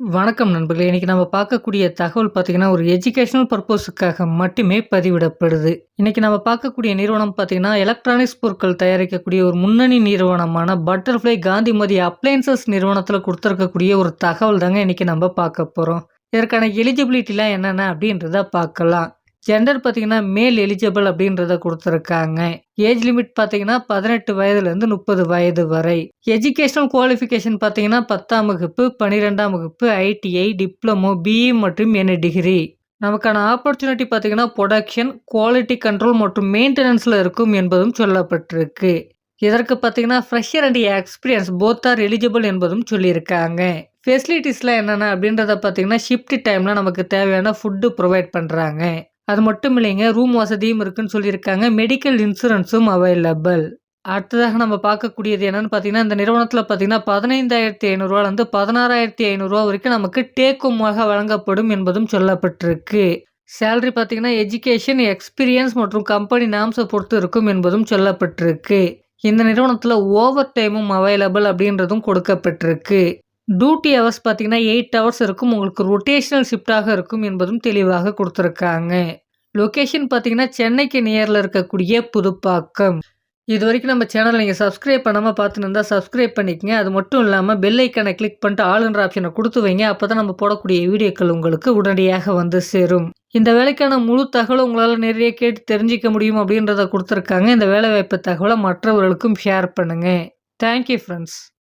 வணக்கம் நண்பர்களே! இன்னைக்கு நம்ம பார்க்கக்கூடிய தகவல் பார்த்தீங்கன்னா, ஒரு எஜுகேஷனல் பர்ப்போஸுக்காக மட்டுமே பதிவிடப்படுது. இன்னைக்கு நம்ம பார்க்கக்கூடிய நிறுவனம் பார்த்தீங்கன்னா, எலக்ட்ரானிக்ஸ் பொருட்கள் தயாரிக்கக்கூடிய ஒரு முன்னணி நிறுவனமான பட்டர்ஃப்ளை காந்திமதி அப்ளையன்சஸ் நிறுவனத்தில குடுத்திருக்கக்கூடிய ஒரு தகவல் தாங்க இன்னைக்கு நம்ம பார்க்க போறோம். இதற்கான எலிஜிபிலிட்டிலாம் என்னென்ன அப்படின்றத பார்க்கலாம். ஜெண்டர் பார்த்தீங்கன்னா, மேல் எலிஜிபிள் அப்படின்றத குடுத்துருக்காங்க. ஏஜ் லிமிட் பார்த்தீங்கன்னா, 18 வயதிலிருந்து 30 வயது வரை. எஜுகேஷனல் குவாலிஃபிகேஷன் பார்த்தீங்கன்னா, 10ஆம் வகுப்பு, 12ஆம் வகுப்பு, ஐடிஐ, டிப்ளமோ, பிஇ மற்றும் எனி டிகிரி. நமக்கான ஆப்பர்ச்சுனிட்டி பார்த்தீங்கன்னா, புரொடக்ஷன், குவாலிட்டி கண்ட்ரோல் மற்றும் மெயின்டனன்ஸ்ல இருக்கும் என்பதும் சொல்லப்பட்டிருக்கு. இதற்கு பார்த்தீங்கன்னா, fresher and experience both are eligible என்பதும் சொல்லியிருக்காங்க. ஃபெசிலிட்டீஸ்லாம் என்னென்ன அப்படின்றத பார்த்தீங்கன்னா, ஷிஃப்ட் டைம்ல நமக்கு தேவையான ஃபுட்டு ப்ரொவைட் பண்றாங்க. அது மட்டும் இல்லைங்க, ரூம் வசதியும் இருக்குன்னு சொல்லியிருக்காங்க. மெடிக்கல் இன்சூரன்ஸும் அவைலபிள். அடுத்ததாக நம்ம பார்க்கக்கூடியது என்னன்னு பார்த்தீங்கன்னா, இந்த நிறுவனத்தில பார்த்தீங்கன்னா, ரூ. 15,500லேருந்து ரூ. 16,500 வரைக்கும் நமக்கு டேக் ஹோமாக வழங்கப்படும் என்பதும் சொல்லப்பட்டிருக்கு. சேலரி பார்த்தீங்கன்னா, எஜுகேஷன், எக்ஸ்பீரியன்ஸ் மற்றும் கம்பெனி நார்ம்ஸ பொறுத்து இருக்கும் என்பதும் சொல்லப்பட்டிருக்கு. இந்த நிறுவனத்தில ஓவர் டைமும் அவைலபிள் அப்படின்றதும் கொடுக்கப்பட்டிருக்கு. டியூட்டி ஹவர்ஸ் பார்த்தீங்கன்னா 8 ஹவர்ஸ் இருக்கும். உங்களுக்கு ரொட்டேஷனல் ஷிஃப்ட்டாக இருக்கும் என்பதும் தெளிவாக குடுத்துருக்காங்க. லொகேஷன் பார்த்தீங்கன்னா, சென்னைக்கு நியர்ல இருக்கக்கூடிய புதுப்பாக்கம். இதுவரைக்கும் நம்ம சேனல நீங்க சப்ஸ்கிரைப் பண்ணாம பார்த்துன்னு இருந்தா சப்ஸ்கிரைப் பண்ணிக்கங்க. அது மட்டும் இல்லாம பெல் ஐகான கிளிக் பண்ணிட்டு ஆல்ன்ற ஆப்ஷன குடுத்து வைங்க. அப்பதான் நம்ம போடக்கூடிய வீடியோக்கள் உங்களுக்கு உடனடியாக வந்து சேரும். இந்த வேலைக்கான முழு தகவலும் உங்களால நிறைய கேட்டு தெரிஞ்சுக்க முடியும் அப்படின்றத குடுத்துருக்காங்க. இந்த வேலைவாய்ப்பு தகவல மற்றவர்களுக்கும் ஷேர் பண்ணுங்க. Thank you friends.